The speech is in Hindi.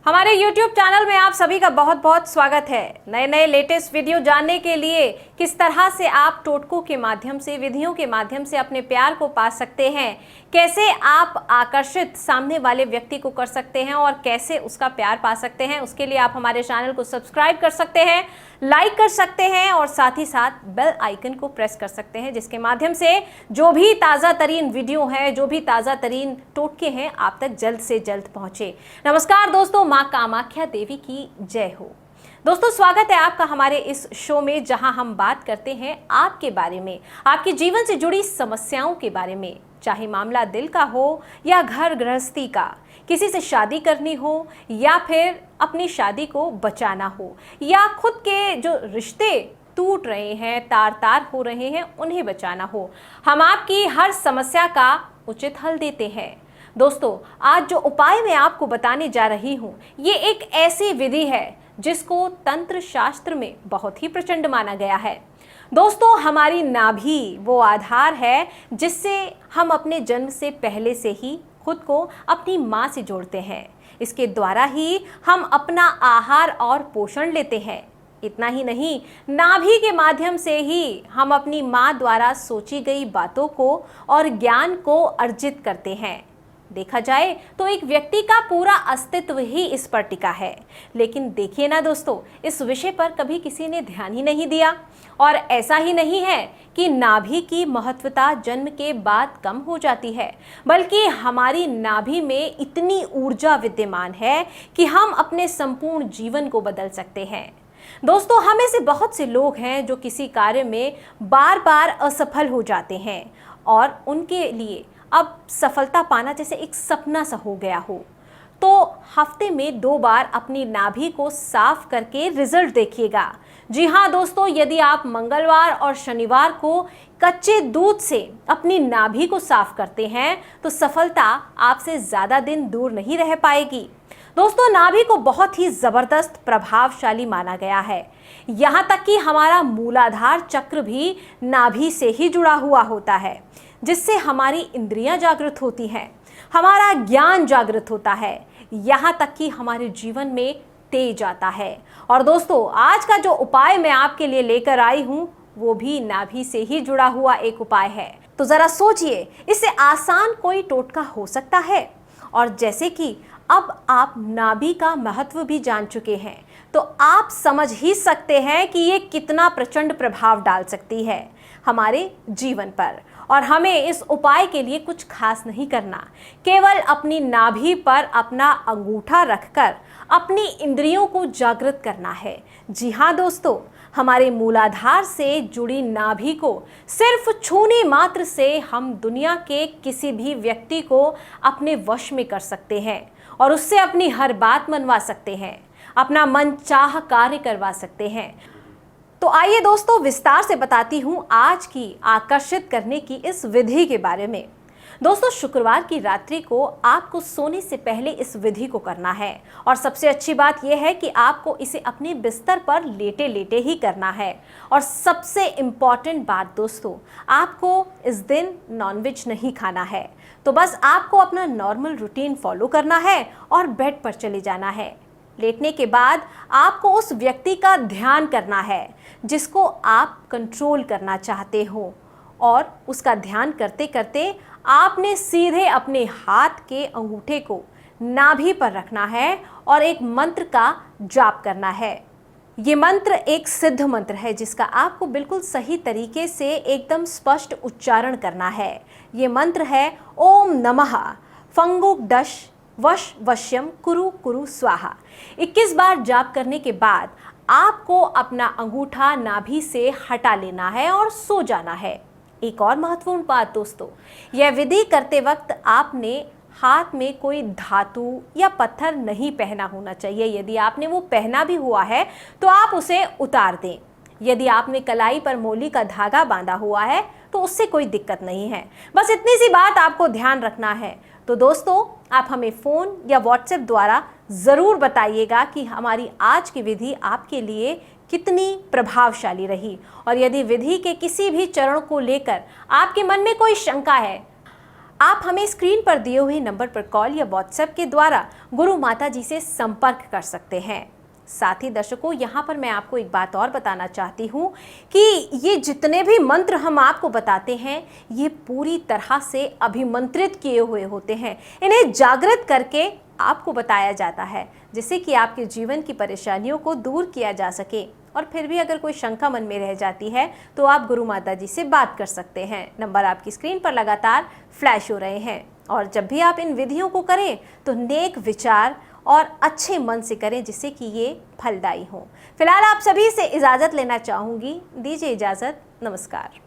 हमारे YouTube चैनल में आप सभी का बहुत बहुत स्वागत है। नए नए लेटेस्ट वीडियो जानने के लिए किस तरह से आप टोटकों के माध्यम से, विधियों के माध्यम से अपने प्यार को पा सकते हैं, कैसे आप आकर्षित सामने वाले व्यक्ति को कर सकते हैं और कैसे उसका प्यार पा सकते हैं, उसके लिए आप हमारे चैनल को सब्सक्राइब कर सकते हैं, लाइक कर सकते हैं और साथ ही साथ बेल आइकन को प्रेस कर सकते हैं, जिसके माध्यम से जो भी ताज़ा तरीन वीडियो है, जो भी ताज़ा तरीन टोटके हैं, आप तक जल्द से जल्द पहुंचे। नमस्कार दोस्तों, माँ कामाख्या देवी की जय हो। दोस्तों, स्वागत है आपका हमारे इस शो में, जहां हम बात करते हैं आपके बारे में, आपके जीवन से जुड़ी समस्याओं के बारे में, चाहे मामला दिल का हो या घर गृहस्थी का, किसी से शादी करनी हो या फिर अपनी शादी को बचाना हो या खुद के जो रिश्ते टूट रहे हैं, तार तार हो रहे हैं, उन्हें बचाना हो। हम आपकी हर समस्या का उचित हल देते हैं। दोस्तों, आज जो उपाय मैं आपको बताने जा रही हूँ, ये एक ऐसी विधि है जिसको तंत्र शास्त्र में बहुत ही प्रचंड माना गया है। दोस्तों, हमारी नाभि वो आधार है जिससे हम अपने जन्म से पहले से ही खुद को अपनी माँ से जोड़ते हैं। इसके द्वारा ही हम अपना आहार और पोषण लेते हैं। इतना ही नहीं, नाभि के माध्यम से ही हम अपनी माँ द्वारा सोची गई बातों को और ज्ञान को अर्जित करते हैं। देखा जाए तो एक व्यक्ति का पूरा अस्तित्व ही इस पर टिका है। लेकिन देखिए ना दोस्तों, इस विषय पर कभी किसी ने ध्यान ही नहीं दिया। और ऐसा ही नहीं है कि नाभि की महत्वता जन्म के बाद कम हो जाती है, बल्कि हमारी नाभि में इतनी ऊर्जा विद्यमान है कि हम अपने संपूर्ण जीवन को बदल सकते हैं। दोस्तों, हमें से बहुत से लोग हैं जो किसी कार्य में बार बार असफल हो जाते हैं और उनके लिए अब सफलता पाना जैसे एक सपना सा हो गया हो। तो हफ्ते में 2 बार अपनी नाभि को साफ करके रिजल्ट देखिएगा। जी हाँ दोस्तों, यदि आप मंगलवार और शनिवार को कच्चे दूध से अपनी नाभि को साफ करते हैं तो सफलता आपसे ज़्यादा दिन दूर नहीं रह पाएगी। दोस्तों, नाभि को बहुत ही ज़बरदस्त प्रभावशाली माना गया है। यहाँ तक कि हमारा मूलाधार चक्र भी नाभि से ही जुड़ा हुआ होता है, जिससे हमारी इंद्रियां जागृत होती हैं, हमारा ज्ञान जागृत होता है, यहाँ तक कि हमारे जीवन में तेज आता है। और दोस्तों, आज का जो उपाय मैं आपके लिए लेकर आई हूँ, वो भी नाभि से ही जुड़ा हुआ एक उपाय है। तो ज़रा सोचिए, इससे आसान कोई टोटका हो सकता है? और जैसे कि अब आप नाभि का महत्व भी जान चुके हैं, तो आप समझ ही सकते हैं कि ये कितना प्रचंड प्रभाव डाल सकती है हमारे जीवन पर। और हमें इस उपाय के लिए कुछ खास नहीं करना, केवल अपनी नाभि पर अपना अंगूठा रखकर अपनी इंद्रियों को जागृत करना है। जी हाँ दोस्तों, हमारे मूलाधार से जुड़ी नाभि को सिर्फ छूने मात्र से हम दुनिया के किसी भी व्यक्ति को अपने वश में कर सकते हैं और उससे अपनी हर बात मनवा सकते हैं, अपना मनचाहा कार्य करवा सकते हैं। तो आइए दोस्तों, विस्तार से बताती हूँ आज की आकर्षित करने की इस विधि के बारे में। दोस्तों, शुक्रवार की रात्रि को आपको सोने से पहले इस विधि को करना है और सबसे अच्छी बात यह है कि आपको इसे अपने बिस्तर पर लेटे लेटे ही करना है। और सबसे इम्पॉर्टेंट बात दोस्तों, आपको इस दिन नॉनवेज नहीं खाना है। तो बस आपको अपना नॉर्मल रूटीन फॉलो करना है और बेड पर चले जाना है। लेटने के बाद आपको उस व्यक्ति का ध्यान करना है जिसको आप कंट्रोल करना चाहते हो, और उसका ध्यान करते करते आपने सीधे अपने हाथ के अंगूठे को नाभि पर रखना है और एक मंत्र का जाप करना है। ये मंत्र एक सिद्ध मंत्र है जिसका आपको बिल्कुल सही तरीके से एकदम स्पष्ट उच्चारण करना है। ये मंत्र है ओम नमः फंगुक वश वश्यम कुरु कुरु स्वाहा। 21 बार जाप करने के बाद आपको अपना अंगूठा नाभि से हटा लेना है और सो जाना है। एक और महत्वपूर्ण बात दोस्तों, यह विधि करते वक्त आपने हाथ में कोई धातु या पत्थर नहीं पहना होना चाहिए। यदि आपने वो पहना भी हुआ है तो आप उसे उतार दें। यदि आपने कलाई पर मोली का धागा बांधा हुआ है तो उससे कोई दिक्कत नहीं है। बस इतनी सी बात आपको ध्यान रखना है। तो दोस्तों, आप हमें फ़ोन या व्हाट्सएप द्वारा ज़रूर बताइएगा कि हमारी आज की विधि आपके लिए कितनी प्रभावशाली रही। और यदि विधि के किसी भी चरण को लेकर आपके मन में कोई शंका है, आप हमें स्क्रीन पर दिए हुए नंबर पर कॉल या व्हाट्सएप के द्वारा गुरु माता जी से संपर्क कर सकते हैं। साथ ही दर्शकों, यहाँ पर मैं आपको एक बात और बताना चाहती हूँ कि ये जितने भी मंत्र हम आपको बताते हैं ये पूरी तरह से अभिमंत्रित किए हुए होते हैं। इन्हें जागृत करके आपको बताया जाता है जिससे कि आपके जीवन की परेशानियों को दूर किया जा सके। और फिर भी अगर कोई शंका मन में रह जाती है तो आप गुरु माता जी से बात कर सकते हैं। नंबर आपकी स्क्रीन पर लगातार फ्लैश हो रहे हैं। और जब भी आप इन विधियों को करें तो नेक विचार और अच्छे मन से करें जिससे कि ये फलदायी हो। फिलहाल आप सभी से इजाज़त लेना चाहूँगी। दीजिए इजाज़त। नमस्कार।